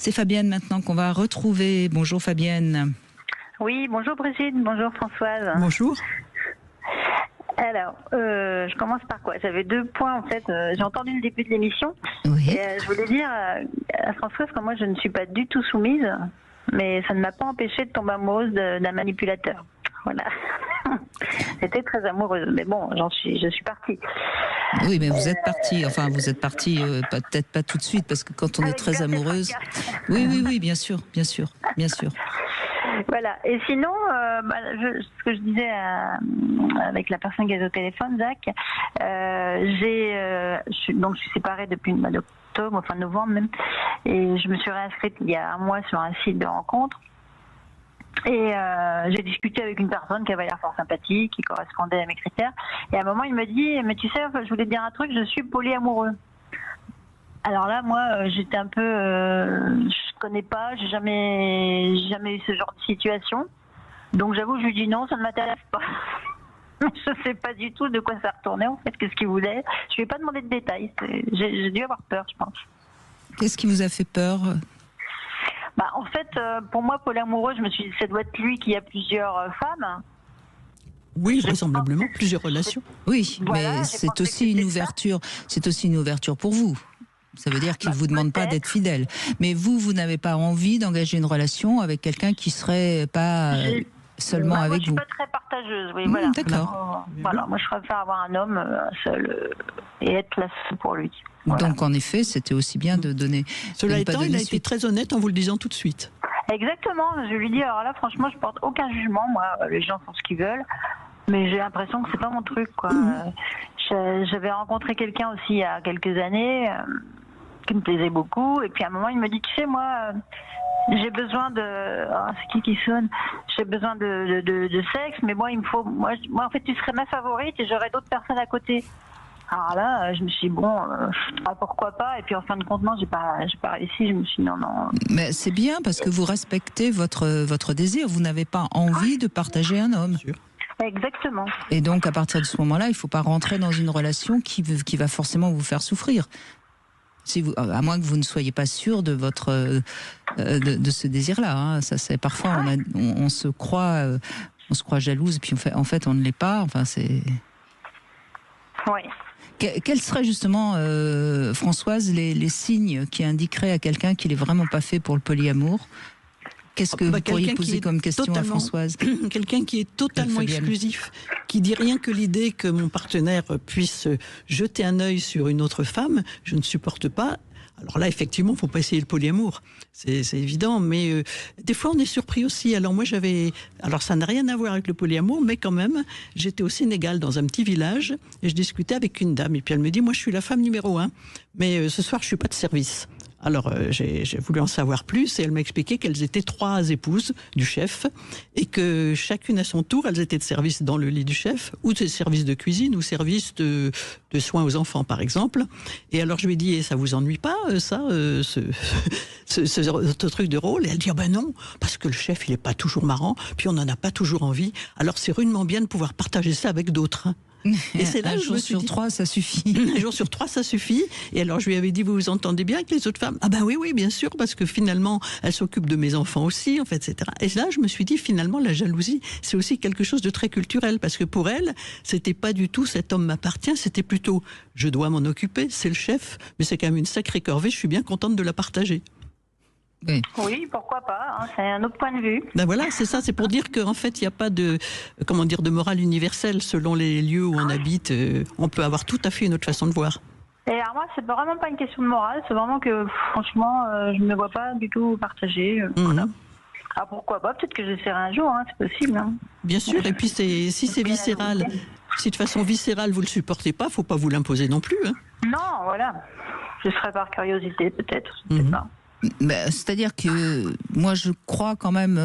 C'est Fabienne maintenant qu'on va retrouver. Bonjour Fabienne. Oui, bonjour Brigitte, bonjour Françoise. Bonjour. Alors, je commence par quoi? J'avais 2 points en fait. J'ai entendu le début de l'émission. Oui. Et, je voulais dire à Françoise que moi je ne suis pas du tout soumise, mais ça ne m'a pas empêchée de tomber amoureuse d'un manipulateur. Voilà. J'étais très amoureuse, mais bon, je suis partie. Oui, mais vous êtes partie. Enfin, vous êtes partie, peut-être pas tout de suite, parce que quand on est très amoureuse. Oui, bien sûr. Voilà. Et sinon, ce que je disais avec la personne qui est au téléphone, Zach, je suis séparée depuis le mois d'octobre, enfin novembre même, et je me suis réinscrite il y a un mois sur un site de rencontre. Et j'ai discuté avec une personne qui avait l'air fort sympathique, qui correspondait à mes critères. Et à un moment, il me dit, mais tu sais, je voulais te dire un truc, je suis polyamoureux. Alors là, moi, j'étais un peu, je connais pas, j'ai jamais eu ce genre de situation. Donc j'avoue, je lui dis non, ça ne m'intéresse pas. Je sais pas du tout de quoi ça retournait en fait, qu'est-ce qu'il voulait. Je lui ai pas demandé de détails. J'ai dû avoir peur, je pense. Qu'est-ce qui vous a fait peur ? En fait, pour moi, polyamoureux, je me suis dit, ça doit être lui qui a plusieurs femmes. Oui, vraisemblablement, plusieurs relations. Oui, voilà, mais c'est aussi une ouverture. C'est aussi une ouverture pour vous. Ça veut dire qu'il ne vous demande pas d'être fidèle. Mais vous n'avez pas envie d'engager une relation avec quelqu'un qui serait pas seulement avec vous. Moi, je suis pas très partageuse. Oui, voilà. D'accord. Voilà, moi, je préfère avoir un homme seul et être là pour lui. Voilà. Donc, en effet, c'était aussi bien de donner. Cela étant, il a été très honnête en vous le disant tout de suite. Exactement. Je lui dis, alors là, franchement, je porte aucun jugement. Moi, les gens font ce qu'ils veulent. Mais j'ai l'impression que c'est pas mon truc, quoi. J'avais rencontré quelqu'un aussi il y a quelques années qui me plaisait beaucoup. Et puis à un moment, il me dit, tu sais, moi, j'ai besoin de... Oh, c'est qui sonne? J'ai besoin de sexe, mais moi, il me faut... Moi, en fait, tu serais ma favorite et j'aurais d'autres personnes à côté. Alors là, je me suis dit, bon, pourquoi pas? Et puis en fin de compte, non, j'ai pas réussi. Je me suis dit, non. Mais c'est bien parce que vous respectez votre désir. Vous n'avez pas envie de partager un homme. Exactement. Et donc, à partir de ce moment-là, il ne faut pas rentrer dans une relation qui va forcément vous faire souffrir. À moins que vous ne soyez pas sûr de de ce désir-là. Hein. Ça, c'est parfois on se croit jalouse, puis en fait on ne l'est pas. Enfin, c'est. Oui. Quels seraient justement, Françoise, les signes qui indiqueraient à quelqu'un qu'il est vraiment pas fait pour le polyamour? Qu'est-ce que vous pourriez poser comme question à Françoise? Quelqu'un qui est totalement exclusif, qui dit rien que l'idée que mon partenaire puisse jeter un œil sur une autre femme, je ne supporte pas. Alors là, effectivement, il ne faut pas essayer le polyamour, c'est évident, mais des fois on est surpris aussi. Alors moi alors ça n'a rien à voir avec le polyamour, mais quand même, j'étais au Sénégal dans un petit village et je discutais avec une dame et puis elle me dit, moi je suis la femme numéro 1, mais ce soir je ne suis pas de service. Alors j'ai voulu en savoir plus et elle m'a expliqué qu'elles étaient 3 épouses du chef et que chacune à son tour, elles étaient de service dans le lit du chef ou de service de cuisine ou service de soins aux enfants par exemple. Et alors je lui ai dit, et ça vous ennuie pas ce truc de rôle? Et elle dit, ah ben non, parce que le chef il est pas toujours marrant, puis on n'en a pas toujours envie. Alors c'est rudement bien de pouvoir partager ça avec d'autres. Et c'est là un jour sur 3, ça suffit. Un jour sur 3, ça suffit. Et alors, je lui avais dit, vous vous entendez bien avec les autres femmes? Ah ben oui, bien sûr, parce que finalement, elle s'occupe de mes enfants aussi, en fait, etc. Et là, je me suis dit, finalement, la jalousie, c'est aussi quelque chose de très culturel, parce que pour elle, c'était pas du tout, cet homme m'appartient, c'était plutôt, je dois m'en occuper, c'est le chef, mais c'est quand même une sacrée corvée, je suis bien contente de la partager. Oui, pourquoi pas, hein, c'est un autre point de vue. Ben voilà, c'est ça, c'est pour dire qu'en fait, il n'y a pas de morale universelle selon les lieux où on habite. On peut avoir tout à fait une autre façon de voir. Et alors moi, c'est vraiment pas une question de morale, c'est vraiment que franchement, je ne me vois pas du tout partager. Voilà. Ah, pourquoi pas, peut-être que j'essaierai un jour, hein, c'est possible. Hein. Bien sûr, et puis si c'est viscéral, si de façon viscérale vous ne le supportez pas, il ne faut pas vous l'imposer non plus. Hein. Non, voilà, je serai par curiosité peut-être, je sais pas. C'est-à-dire que moi je crois quand même,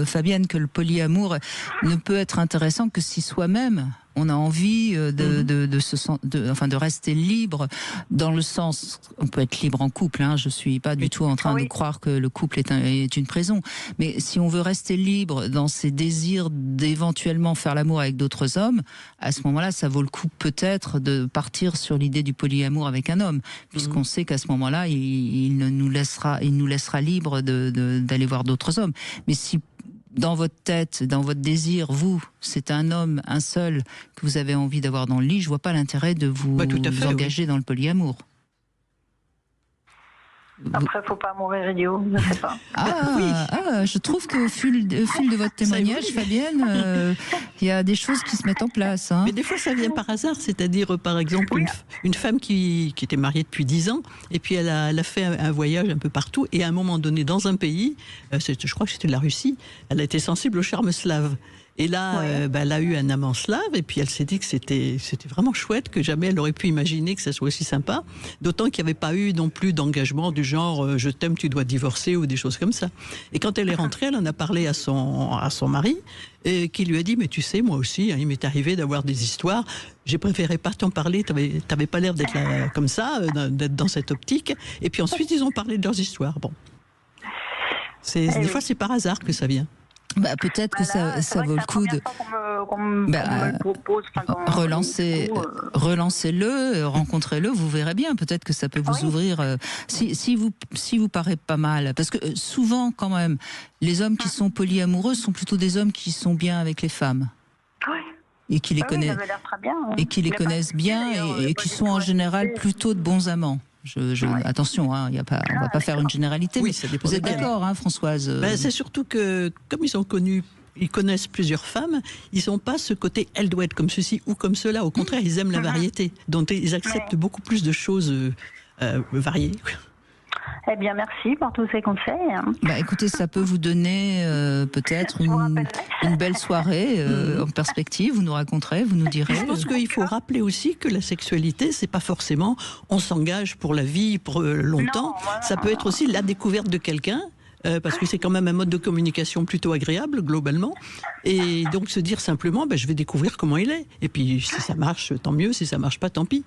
Fabienne, que le polyamour ne peut être intéressant que si soi-même on a envie de rester libre, dans le sens, on peut être libre en couple, hein, je suis pas du tout en train de croire que le couple est une prison, mais si on veut rester libre dans ses désirs d'éventuellement faire l'amour avec d'autres hommes, à ce moment-là, ça vaut le coup peut-être de partir sur l'idée du polyamour avec un homme, puisqu'on sait qu'à ce moment-là, il nous laissera libre d'aller voir d'autres hommes. Mais si dans votre tête, dans votre désir, c'est un homme, un seul, que vous avez envie d'avoir dans le lit, je vois pas l'intérêt de vous engager dans le polyamour. Après, faut pas mourir idiot, je sais pas. Je trouve qu'au fil de votre témoignage, Fabienne, il y a des choses qui se mettent en place. Hein. Mais des fois, ça vient par hasard. C'est-à-dire, par exemple, une femme qui était mariée depuis 10 ans, et puis elle a fait un voyage un peu partout, et à un moment donné, dans un pays, je crois que c'était la Russie, elle a été sensible au charme slave. Et là, elle a eu un amant slave, et puis elle s'est dit que c'était vraiment chouette, que jamais elle aurait pu imaginer que ça soit aussi sympa. D'autant qu'il n'y avait pas eu non plus d'engagement du genre je t'aime, tu dois divorcer ou des choses comme ça. Et quand elle est rentrée, elle en a parlé à son mari, qui lui a dit mais tu sais, moi aussi, hein, il m'est arrivé d'avoir des histoires. J'ai préféré pas t'en parler. T'avais pas l'air d'être là comme ça, d'être dans cette optique. Et puis ensuite, ils ont parlé de leurs histoires. Bon, des fois, c'est par hasard que ça vient. Peut-être que ça vaut le coup de relancez-le, rencontrez-le, vous verrez bien. Peut-être que ça peut vous ouvrir. Si vous paraît pas mal, parce que souvent quand même, les hommes qui sont polyamoureux sont plutôt des hommes qui sont bien avec les femmes. Et qui les connaissent, et qui les connaissent bien, et qui sont en général plutôt de bons amants. Attention, hein, on va pas faire une généralité, mais vous êtes d'accord, hein, Françoise? C'est surtout que, comme ils connaissent plusieurs femmes, ils n'ont pas ce côté « elle doit être comme ceci ou comme cela ». Au contraire, ils aiment la variété. Donc, ils acceptent beaucoup plus de choses variées. Eh bien, merci pour tous ces conseils. Écoutez, ça peut vous donner peut-être une belle soirée en perspective. Vous nous raconterez, vous nous direz. Je pense qu'il faut rappeler aussi que la sexualité, c'est pas forcément on s'engage pour la vie, pour longtemps. Ça peut être aussi la découverte de quelqu'un. Parce que c'est quand même un mode de communication plutôt agréable, globalement. Et donc se dire simplement, je vais découvrir comment il est. Et puis, si ça marche, tant mieux. Si ça marche pas, tant pis.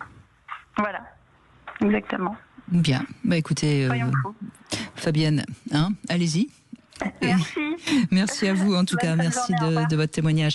Voilà, exactement. Bien. Écoutez, Fabienne, allez-y. Merci. Merci à vous, en tout cas. Merci de votre témoignage.